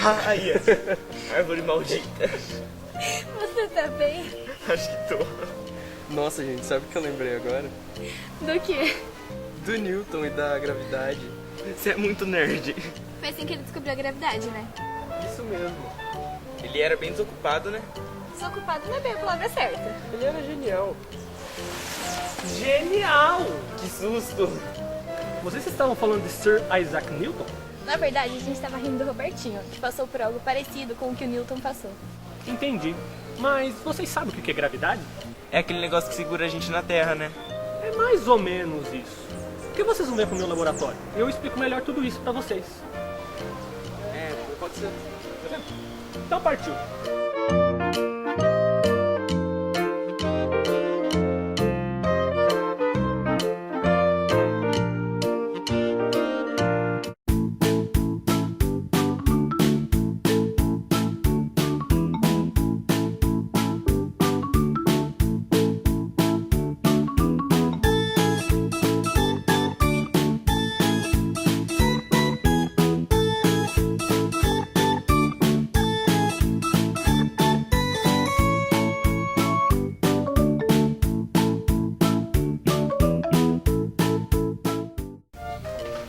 Ai, árvore maldita. Você tá bem? Acho que tô. Nossa, gente, sabe o que eu lembrei agora? Do quê? Do Newton e da gravidade. Você é muito nerd. Foi assim que ele descobriu a gravidade, né? Isso mesmo. Ele era bem desocupado, né? Desocupado não é bem a palavra certa. Ele era genial. Genial! Que susto. Vocês estavam falando de Sir Isaac Newton? Na verdade, a gente tava rindo do Robertinho, que passou por algo parecido com o que o Newton passou. Entendi. Mas vocês sabem o que é gravidade? É aquele negócio que segura a gente na Terra, né? É mais ou menos isso. Por que vocês não vêm pro meu laboratório? Eu explico melhor tudo isso pra vocês. Pode ser. Então partiu.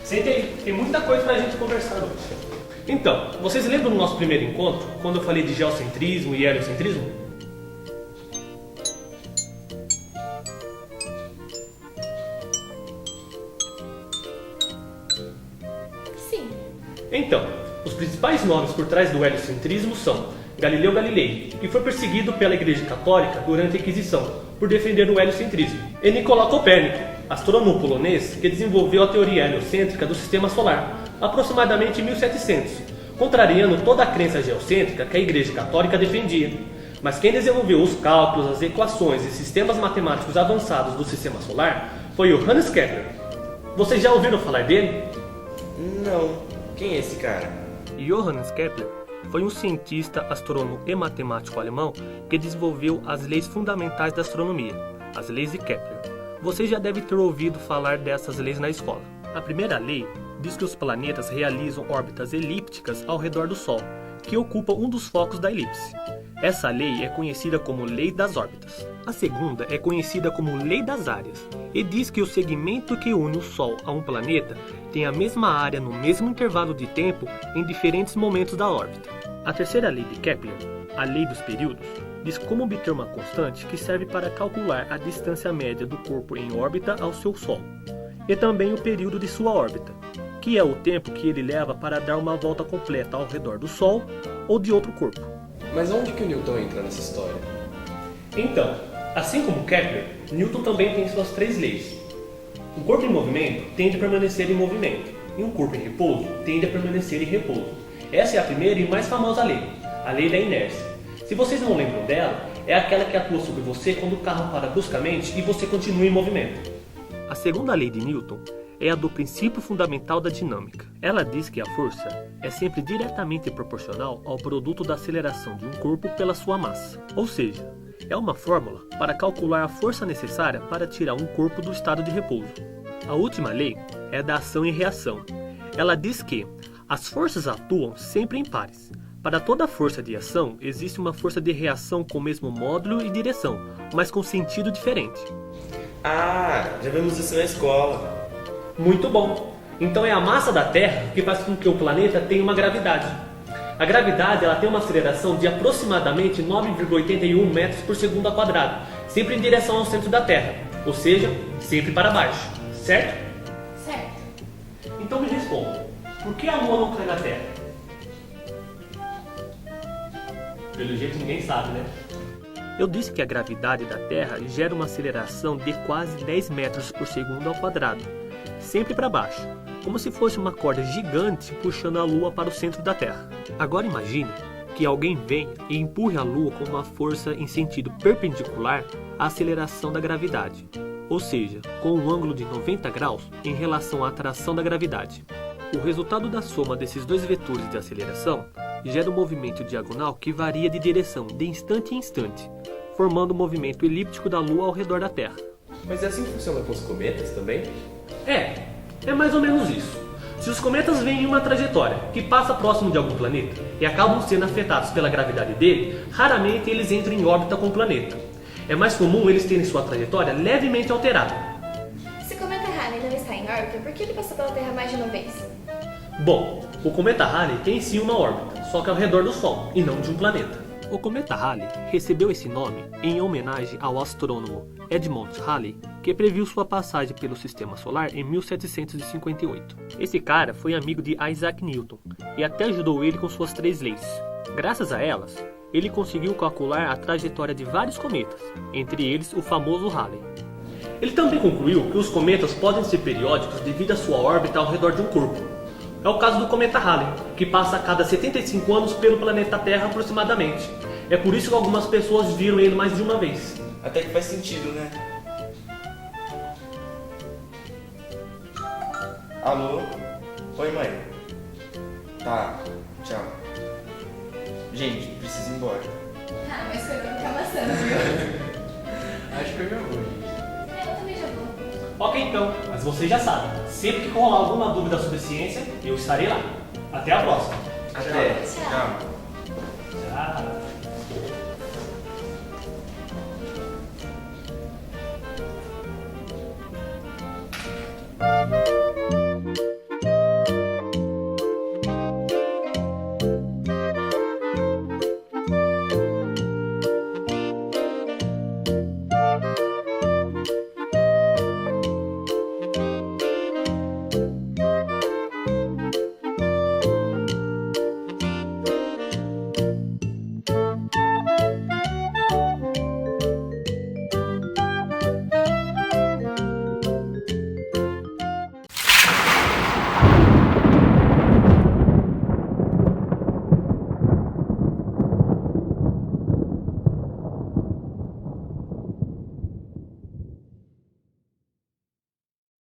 Senta aí, tem muita coisa pra gente conversar hoje. Então, vocês lembram do nosso primeiro encontro, quando eu falei de geocentrismo e heliocentrismo? Sim. Então, os principais nomes por trás do heliocentrismo são Galileu Galilei, que foi perseguido pela Igreja Católica durante a Inquisição por defender o heliocentrismo, e Nicolau Copérnico, astrônomo polonês que desenvolveu a teoria heliocêntrica do Sistema Solar, aproximadamente em 1700, contrariando toda a crença geocêntrica que a Igreja Católica defendia. Mas quem desenvolveu os cálculos, as equações e sistemas matemáticos avançados do Sistema Solar foi o Johannes Kepler. Vocês já ouviram falar dele? Não. Quem é esse cara? Johannes Kepler foi um cientista, astrônomo e matemático alemão que desenvolveu as leis fundamentais da astronomia, as leis de Kepler. Você já deve ter ouvido falar dessas leis na escola. A primeira lei diz que os planetas realizam órbitas elípticas ao redor do Sol, que ocupa um dos focos da elipse. Essa lei é conhecida como Lei das Órbitas. A segunda é conhecida como Lei das Áreas e diz que o segmento que une o Sol a um planeta tem a mesma área no mesmo intervalo de tempo em diferentes momentos da órbita. A terceira lei de Kepler, a Lei dos Períodos, diz como obter uma constante que serve para calcular a distância média do corpo em órbita ao seu Sol, e também o período de sua órbita, que é o tempo que ele leva para dar uma volta completa ao redor do Sol ou de outro corpo. Mas onde que o Newton entra nessa história? Então, assim como Kepler, Newton também tem suas três leis. Um corpo em movimento tende a permanecer em movimento, e um corpo em repouso tende a permanecer em repouso. Essa é a primeira e mais famosa lei, a lei da inércia. Se vocês não lembram dela, é aquela que atua sobre você quando o carro para bruscamente e você continua em movimento. A segunda lei de Newton é a do princípio fundamental da dinâmica. Ela diz que a força é sempre diretamente proporcional ao produto da aceleração de um corpo pela sua massa. Ou seja, é uma fórmula para calcular a força necessária para tirar um corpo do estado de repouso. A última lei é a da ação e reação. Ela diz que as forças atuam sempre em pares. Para toda força de ação, existe uma força de reação com o mesmo módulo e direção, mas com sentido diferente. Ah, já vimos isso na escola. Muito bom! Então é a massa da Terra que faz com que o planeta tenha uma gravidade. A gravidade ela tem uma aceleração de aproximadamente 9,81 metros por segundo ao quadrado, sempre em direção ao centro da Terra, ou seja, sempre para baixo, certo? Certo. Então me responda, por que a Lua não cai na Terra? Pelo jeito ninguém sabe, né? Eu disse que a gravidade da Terra gera uma aceleração de quase 10 metros por segundo ao quadrado, sempre para baixo, como se fosse uma corda gigante puxando a Lua para o centro da Terra. Agora imagine que alguém venha e empurre a Lua com uma força em sentido perpendicular à aceleração da gravidade, ou seja, com um ângulo de 90 graus em relação à atração da gravidade. O resultado da soma desses dois vetores de aceleração gera um movimento diagonal que varia de direção de instante em instante, formando o movimento elíptico da Lua ao redor da Terra. Mas é assim que funciona com os cometas também? É mais ou menos isso. Se os cometas vêm em uma trajetória que passa próximo de algum planeta e acabam sendo afetados pela gravidade dele, raramente eles entram em órbita com o planeta. É mais comum eles terem sua trajetória levemente alterada. Se o cometa Halley não está em órbita, por que ele passou pela Terra mais de uma vez? Bom, o cometa Halley tem sim uma órbita, só que ao redor do Sol e não de um planeta. O cometa Halley recebeu esse nome em homenagem ao astrônomo Edmond Halley, que previu sua passagem pelo Sistema Solar em 1758. Esse cara foi amigo de Isaac Newton e até ajudou ele com suas 3 leis. Graças a elas, ele conseguiu calcular a trajetória de vários cometas, entre eles o famoso Halley. Ele também concluiu que os cometas podem ser periódicos devido à sua órbita ao redor de um corpo. É o caso do cometa Halley, que passa a cada 75 anos pelo planeta Terra aproximadamente. É por isso que algumas pessoas viram ele mais de uma vez. Até que faz sentido, né? Alô? Oi, mãe. Tá, tchau. Gente, preciso ir embora. Ah, mas foi pra ficar amassando, viu? Acho que foi meu avô. Eu também já vou. Ok então, mas vocês já sabem, sempre que rolar alguma dúvida sobre ciência, eu estarei lá. Até a próxima. Até. Tchau. Tchau.